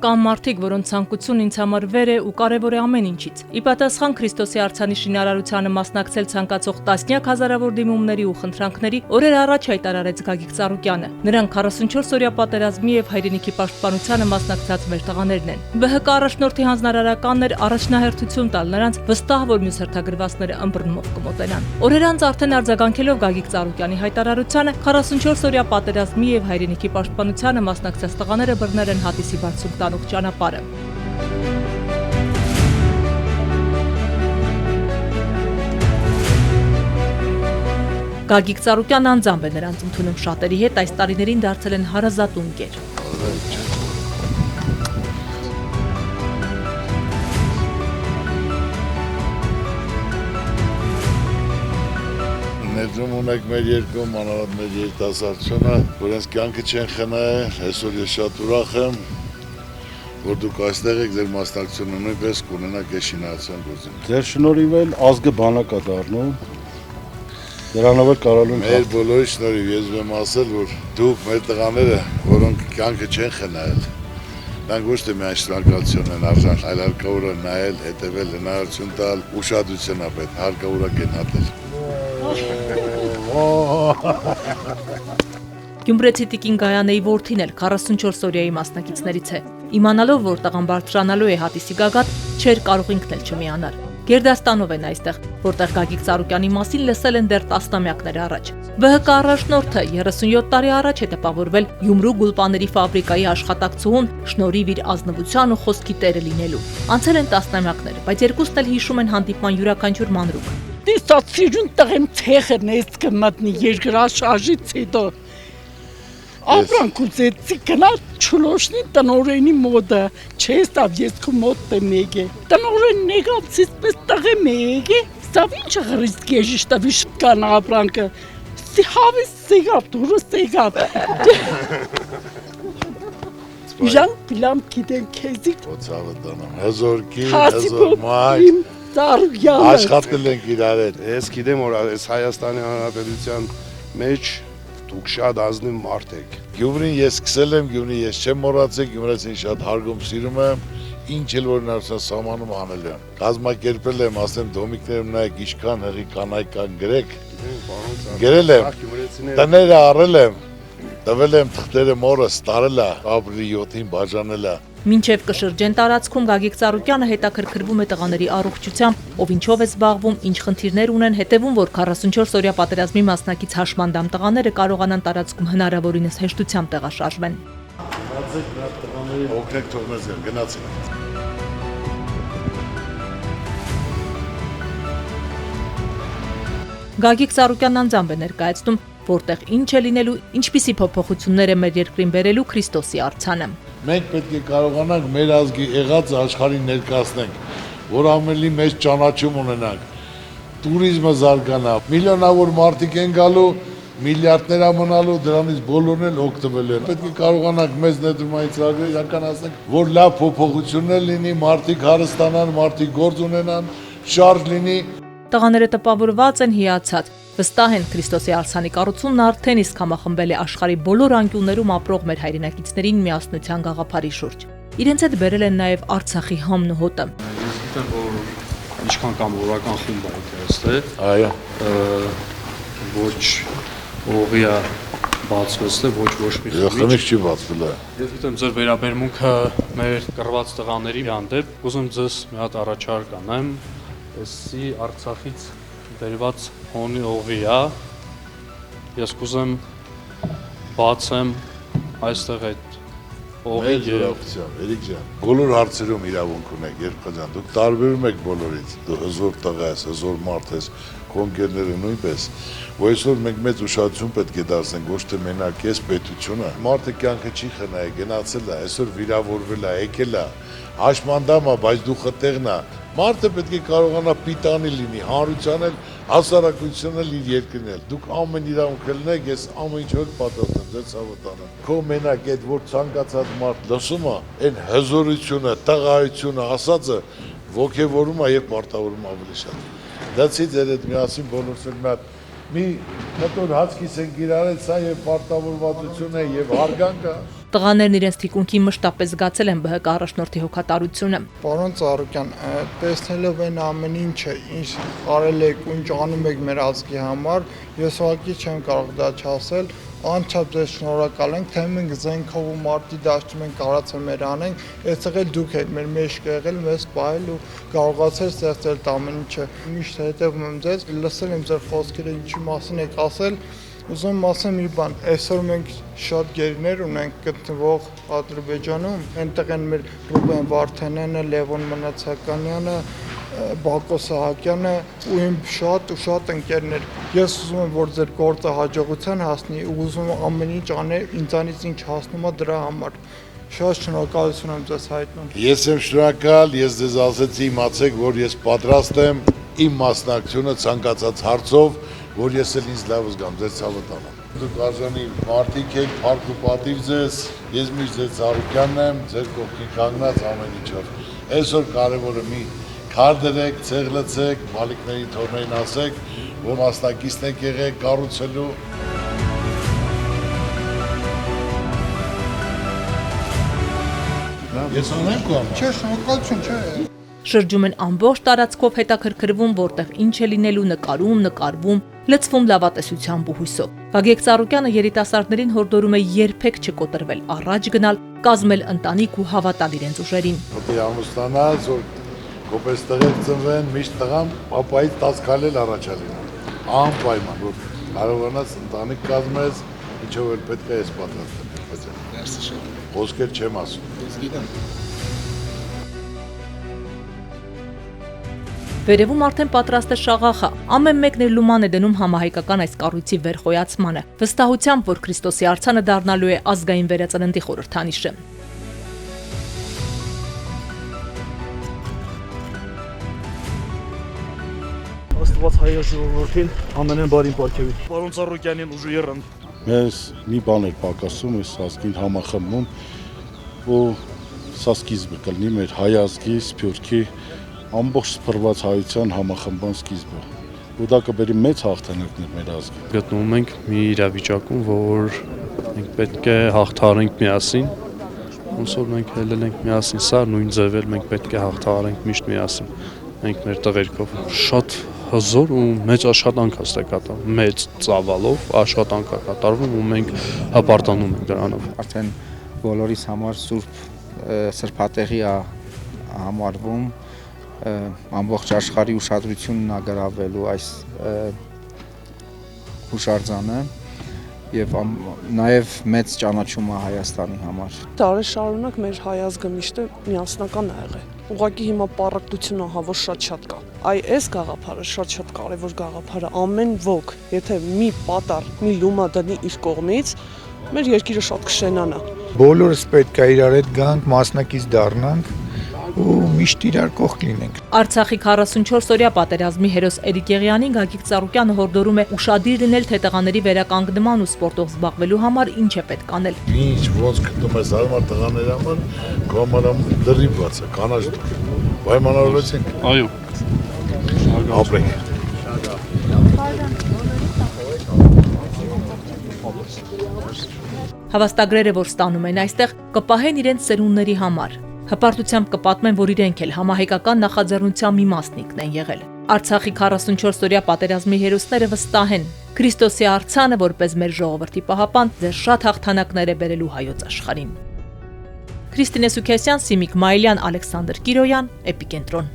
Կան մարդիկ, որոնց ցանկությունն ինձ համար վեր է ու կարևոր է ամեն ինչից։ Ի պատասխան Քրիստոսի արձանի շինարարությանը մասնակցել ցանկացող տասնյակ հազարավոր դիմումների ու խնդրանքների օրեր առաջ հայտարարեց Գագիկ Ծառուկյանը։ Նրանք 44-օրյա պատերազմի եւ հայրենիքի պաշտպանությանը մասնակցած մեր տղաներն են։ ԲՀԿ առաջնորդի հանձնարարականն էր առաջնահերթություն տալ նրանց, վստահ որ մյուս հերթագրվածները ըմբռնումով կմոտենան։ Օրեր անց արդեն արձագանքելով Գագիկ Ծառուկյանի հայտարարությանը 44-օրյա պատերազմի եւ հայրենիքի պաշտպանությանը մասնակցած տղաները բռնել են Հատիսի բարձունք տանող ճանապարհը։ Գագիկ Ծառուկյանն անձամբ է նրանց ընդունում, շատերի հետ այս տարիներին դարձել են հարազատ ու ընկեր։ Ներդրում ունենք մեր երկում, մանավանդ մեր երիտասարդությունը, որոնց կյանքը չեն խնայել, այսօր ես շատ ուրախ եմ, որ դուք այստեղ եք, ձեր մասնակցությունը նույնպես կունենաք այս շինարարության գործում։ Ձեր շնորհիվ էլ ազգը բանակ է դառնում, դրանով էլ կարողանում ենք։ Մեր բոլորի շնորհիվ ես եմ ասել, որ դուք մեր տղաները, որոնք կյանքը չեն խնայել, նրանք ոչ թե միայն շնորհակալություն են արժան, այլ հարկավոր է նայել, հետևել, հնարավորություն տալ, ուշադրություն է պետք, հարկավոր է գնահատել։ Գյումրեցի Տիկին Գայանեի որդին էլ 44-օրյայի մասնակիցներից է։ Իմանալով, որ տղան բարձրանալու է Հատիսի գագաթ, չէր կարող ինքն էլ չմիանալ։ Գերդաստանով են այստեղ, որտեղ Գագիկ Ծառուկյանի մասին լսել են դեռ տասնամյակներ առաջ։ ԲՀԿ առաջնորդը 37 տարի առաջ է տպավորվել Գյումրու գուլպաների ֆաբրիկայի աշխատակցուհուն շնորհիվ իր ազնվության ու խոսքի տերը լինելու։ Անցել են տասնամյակներ, բայց երկուսն էլ հիշում են հանդիպման յուրաքանչյուր մանրուք։ Դիսացիջուն տղեմ ցեխերն էս կմատնի երկրաշարժից հետո ապրանքուց էցի գնա չլոշնի տնորենի մոդը չեստավ ես քո մոտ մեգե տնորենն եկածից պես տղեմ մեգե ստավ ինչ ռիսկ է շտավիշ կան ապրանքը սի հավի սեգապ դուրս սեգապ Ժան պլամ կիտեն քեզի Ոցավը տանամ հզոր կին հզոր մայ Աշխատել ենք իրար հետ։ Ես գիտեմ, որ այս Հայաստանի Հանրապետության մեջ դուք շատ ազնիվ մարդ եք։ Գյումրին ես սկսել եմ, Գյումրին ես չեմ մոռացել, Գյումրեցին շատ հարգում սիրում եմ, ինչ էլ որ նարսան սահմանում անել եմ։ Կազմակերպել եմ, ասեմ դոմիկներում նայեք ինչքան հղի կանայք կան գրեք։ Գրել եմ, տները առել եմ, տվել եմ թղթերը մորս, տարել է, ապրիլի 7-ին բաժանել է։ Մինչև կշրջեն տարածքում Գագիկ Ծառուկյանը հետաքրքրվում է տղաների առողջությամբ, ով ինչով է զբաղվում, ինչ խնդիրներ ունեն, հետևում, որ 44-օրյա պատերազմի մասնակից հաշմանդամ տղաները կարողանան տարածքում հնարավորինս հեշտությամբ տեղաշարժվեն։ Օգնեք թող մեզ գնացին։ Գագիկ Ծառուկյանն անձամբ է ներկայացնում, որտեղ ինչ է լինելու, ինչպիսի փոփոխություններ է մեր երկրին բերելու Քրիստոսի արձանը։ Մենք պետք է կարողանանք մեր ազգի եղածը աշխարհին ներկայացնենք, որ ամենի մեծ ճանաչում ունենանք, տուրիզմը զարգանա, միլիոնավոր մարդիկ են գալու, միլիարդներ մնալու, դրանից բոլորն էլ օգտվելու են։ Պետք է կարողանանք մեծ ներդրումային ծրագրեր իրականացնել, որ լավ փոփոխություններ լինի, մարդիկ հարստանան, մարդիկ գործ ունենան, շարժ լինի։ Տղաները տպավորված են, հիացած։ Վստահ են Քրիստոսի արձանի կառուցումն արդեն իսկ համախմբել է աշխարհի բոլոր անկյուններում ապրող մեր հայրենակիցներին միասնության գաղափարի շուրջ։ Իրենց հետ բերել են նաև Արցախի համն ու հոտը։ Ես գիտեմ, որ ինչքան կամ որական խումբ է այստեղ։ Այո։ Ոչ օղիա բացվեցել, ոչ մի խմիչք չի բացվել։ Ես գիտեմ ձեր վերաբերմունքը մեր կռված տղաների հանդեպ։ Ուզում ձեզ մի հատ առաջարկ անեմ, էսի Արցախից բերված հոնի օղի է, ես կուզեմ բացեմ այստեղ այդ օղի Էրիկ ջան, բոլոր հարցերում իրավունք ունեք, երբ ջան, դուք տարբերում եք բոլորից, դու հզոր տղա ես, հզոր մարդ ես, կոնկերները նույնպես, որ այսօր մենք մեծ ուշադրություն պետք է դարձնենք, ոչ թե մենակ ես պետությունը, մարդը կյանքը չի խնայել, գնացել է, այսօր վիրավորվել է, եկել է, հաշմանդամ է, բայց դուխը տեղն է, մարդը պետք է կարողանա պիտանի լինի, հանրության էլ, հասարակությունն էլ իր երկրն էլ, դուք ամեն իրավունք ունեք, ես ամեն ինչ որ պատրաստ եմ, ձեր ցավոտանը։ Քո մենակ այդ որ ցանկացած մարդ լսում է, այն հզորությունը, տղայությունը, ասածը ոգևորում է եւ պարտավորում ավելի շատ։ Դացի ձեր այդ միասին բոլորս էլ մի հատ մտոր հացքիս են գիրարել, սա եւ պարտավորվածություն է եւ հարգանք է։ Տղաներն իրենց թիկունքի մշտապես զգացել են ԲՀԿ առաջնորդի հոգատարությունը։ Պարոն Ծառուկյան, տեսնելով այն ամեն ինչը, ինչ արել եք ու ինչ անում եք մեր ազգի համար, ես ուղղակի չեմ կարող դա չասել, անչափ ձեզ շնորհակալ ենք, թե մենք զենքով ու մարտի դաշտում ենք կարած մեր անենք, այստեղ էլ դուք եք մեր մեջ եղել, մեզ պահել ու կարողացել ստեղծել ամեն ինչը։ Միշտ հետևում եմ ձեզ, լսել եմ ձեր խոսքերը, ինչի մասին եք ասել, ուզում եմ ասեմ մի բան, այսօր մենք շատ գերիներ ունենք գտնվող Ադրբեջանում, այնտեղ են մեր Ռուբեն Վարդանյանը, Լևոն Մնացականյանը, Բակո Սահակյանը ու իմ շատ ընկերներ։ Ես ուզում եմ, որ ձեր գործը հաջողության հասնի ու ուզում եմ ամեն ինչ անել, ինձանից ինչ հասնում է դրա համար։ Շատ շնորհակալություն եմ ձեզ հայտնում։ Ես եմ շնորհակալ, ես ձեզ ասեցի, իմացեք, որ ես պատրաստ եմ իմ մասնակցությունը ցանկացած հարցով, որ ես էլ ինձ լավ զգամ, ձեր ցավը տանեմ։ Դուք արժանի մարդիկ եք, փառք ու պատիվ ձեզ, ես միշտ ձեր Ծառուկյանն եմ, ձեր կողքին կանգնած ամեն ինչով։ Այսօր կարևորը մի քար դրեք, ցեղ լցեք, մալիկների թորներին ասեք, որ մասնակիցն եք եղեք կառուցելու։ Ես անեմ կամ։ Չէ, շնորհակալություն, չէ։ Շրջում են ամբողջ տարածքով հետաքրքրվում, որտեղ ինչ է լինելու նկարում, նկարվում, լցվում լավատեսությամբ ու հույսով։ Գագիկ Ծառուկյանը երիտասարդներին հորդորում է երբեք չկոտրվել, առաջ գնալ, կազմել ընտանիք ու հավատալ իրենց ուժերին։ Պետք է ամուսնանալ, որ կոպես տղեր ծնվեն, միշտ տղան պապայից 10 քայլ էլ առաջ լինի։ Անպայման, որ կարողանաս ընտանիք կազմես, ինչով էլ պետք է ես պատրաստ եմ։ Մերսի շատ։ Խոսքեր չեմ ասում։ Ես գիտեմ։ Վերևում արդեն պատրաստ է շաղախը, ամեն մեկն իր լուման է դնում համահայկական այս կառույցի վերխոյացմանը, վստահությամբ, որ Քրիստոսի արձանը դառնալու է ազգային վերածննդի խորհրդանիշը։ Աստված հայ ժողովրդին ամենեն բարին պարգևի։ Պարոն Ծառուկյանին ուժ եռան։ Մեզ մի բան էր պակասում, այս ազգին համախմբում ու սա սկիզբը կլինի մեր հայ ազգի, Սփյուռքի ամբողջ սփռված հայության համախմբան սկիզբը։ Ու դա կբերի մեծ հաղթանակներ մեր ազգին։ Գտնվում ենք մի իրավիճակում, որ մենք պետք է հաղթահարենք միասին, ոնց որ մենք ելել ենք միասին, սա նույն ձևեր մենք պետք է հաղթահարենք միշտ միասին, մենք մեր տղերքով։ Շատ հզոր ու մեծ աշխատանք է կատարվում, մեծ ծավալով աշխատանք է կատարվում ու մենք հպարտանում ենք դրանով։ Արդեն բոլորիս համար սրբատեղի է համարվում ամբողջ աշխարհի ուշադրությունն է գրավելու այս հուշարձանը եւ նաեւ մեծ ճանաչում է Հայաստանի համար։ Դարեր շարունակ մեր հայ ազգը միշտ միասնական է եղել։ Ուղղակի հիմա պառակտությունը հավոր շատ կա։ Այս գաղափարը շատ կարևոր գաղափար է։ Ամեն ոք, եթե մի պատառ, մի լումա դնի իր կողմից, մեր երկիրը շատ կշենանա։ Բոլորս պետք է իրար հետ գանք, մասնակից դառնանք ու միշտ իրար կողք լինենք։ Արցախի 44-օրյա պատերազմի հերոս Էրիկ Եղյանին Գագիկ Ծառուկյանը հորդորում է ուշադիր լինել, թե տղաների վերականգնման ու սպորտով զբաղվելու համար ինչ է պետք անել։ Ինչ ոնց գտնում ես հարմար տղաների համար, կամարամ դրի բաց է, կանաչ դուք։ Պայմանավորվեցինք։ Այո։ Ապրենք։ Հավաստագրերը, որ ստանում են այստեղ, կպահեն իրենց սերունդների համար։ Հպարտությամբ կպատմեն, որ իրենք էլ համահայկական նախաձեռնության մի մասնիկն են եղել։ Արցախի 44-օրյա պատերազմի հերոսները վստահ են, Քրիստոսի արձանը, որպես մեր ժողովրդի պահապան, ձեր շատ հաղթանակներ է բերելու հայոց աշխարհին։ Քրիստինե Սուքեսյան, Սիմիկ Մայլյան, Ալեքսանդր Կիրոյան, Էպիկենտրոն։